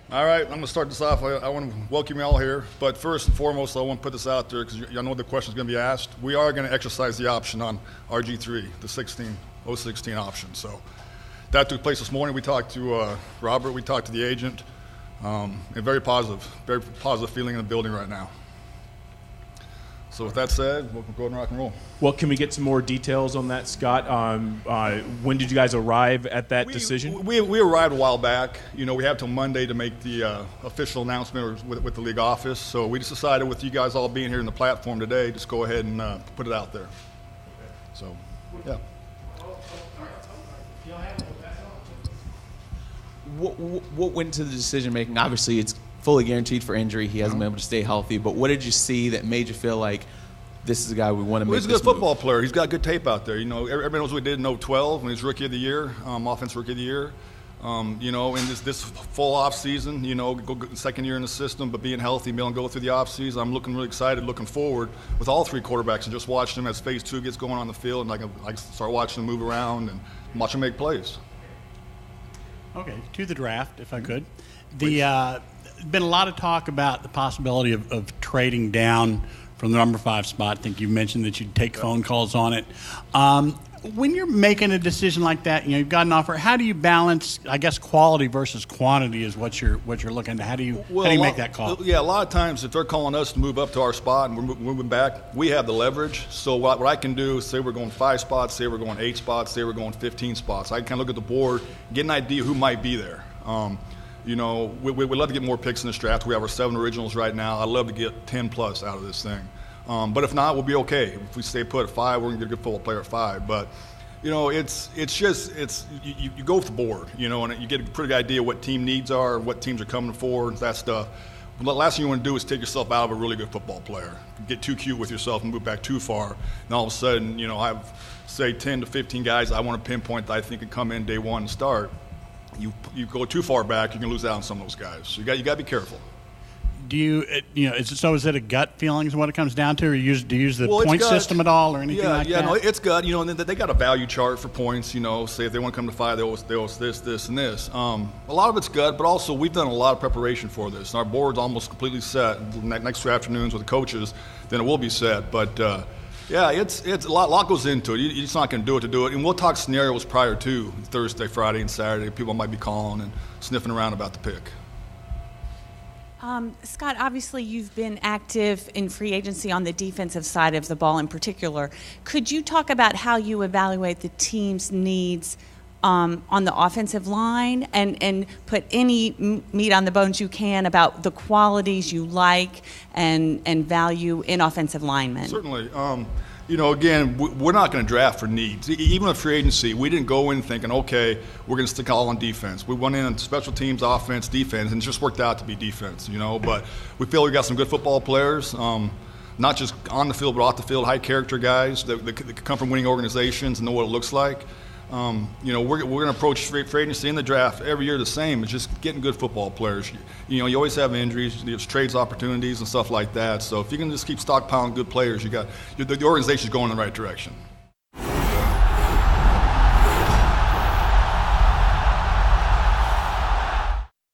All right, I'm going to start this off. I want to welcome you all here. But first and foremost, I want to put this out there because I know the question is going to be asked. We are going to exercise the option on RGIII, the 016 option. So that took place this morning. We talked to Robert. We talked to the agent. And very positive feeling in the building right now. So with that said, we'll go ahead and rock and roll. Well, can we get some more details on that, Scott? When did you guys arrive at that decision? We arrived a while back. You know, we have till Monday to make the official announcement with the league office. So we just decided with you guys all being here in the platform today, just go ahead and put it out there. So, yeah. What went into the decision making? Obviously, it's fully guaranteed for injury. He hasn't been able to stay healthy. But what did you see that made you feel like this is a guy we want to make? He's a good football player. He's got good tape out there. You know, everybody knows what he did in 2012 when he was Rookie of the Year, Offensive Rookie of the Year. You know, in this full off season, you know, second year in the system, but being healthy, being able to go through the off season, I'm looking really excited, looking forward with all three quarterbacks and just watching them as phase 2 gets going on the field, and I can start watching them move around and watch them make plays. Okay, to the draft, if I could. Been a lot of talk about the possibility of trading down from the number 5 spot. I think you mentioned that you'd take phone calls on it. When you're making a decision like that, you know, you've got an offer. How do you balance? I guess quality versus quantity is what you're looking at. How do you make that call? Yeah, a lot of times if they're calling us to move up to our spot and we're moving back, we have the leverage. So what I can do is say we're going 5 spots, say we're going 8 spots, say we're going 15 spots. I can kind of look at the board, get an idea who might be there. You know, we'd love to get more picks in this draft. We have our 7 originals right now. I'd love to get 10 plus out of this thing. But if not, we'll be okay. If we stay put at 5, we're going to get a good football player at 5. But, you know, you go with the board, you know, and you get a pretty good idea what team needs are, what teams are coming for, and that stuff. But the last thing you want to do is take yourself out of a really good football player. Get too cute with yourself and move back too far. And all of a sudden, you know, I have, say, 10 to 15 guys I want to pinpoint that I think can come in day one and start. You go too far back, you can lose out on some of those guys. So you got to be careful. Do you know? Is it a gut feeling? Is what it comes down to, or do you use the point system at all, or anything like that? Yeah, no, it's gut. You know, and they got a value chart for points. You know, say if they want to come to 5, they owe us this, and this. A lot of it's gut, but also we've done a lot of preparation for this. And our board's almost completely set. Next 2 afternoons with the coaches, then it will be set. But yeah, it's a lot goes into it. You're just not going to do it. And we'll talk scenarios prior to Thursday, Friday, and Saturday. People might be calling and sniffing around about the pick. Scott, obviously you've been active in free agency on the defensive side of the ball in particular. Could you talk about how you evaluate the team's needs on the offensive line and put any meat on the bones you can about the qualities you like and value in offensive linemen? Certainly. You know, again, we're not going to draft for needs. Even with free agency, we didn't go in thinking, okay, we're going to stick all on defense. We went in on special teams, offense, defense, and it just worked out to be defense, you know. But we feel we got some good football players, not just on the field but off the field, high-character guys that come from winning organizations and know what it looks like. You know, we're going to approach free agency in the draft every year the same. It's just getting good football players. You know, you always have injuries, there's trades opportunities and stuff like that. So if you can just keep stockpiling good players, the organization's going in the right direction.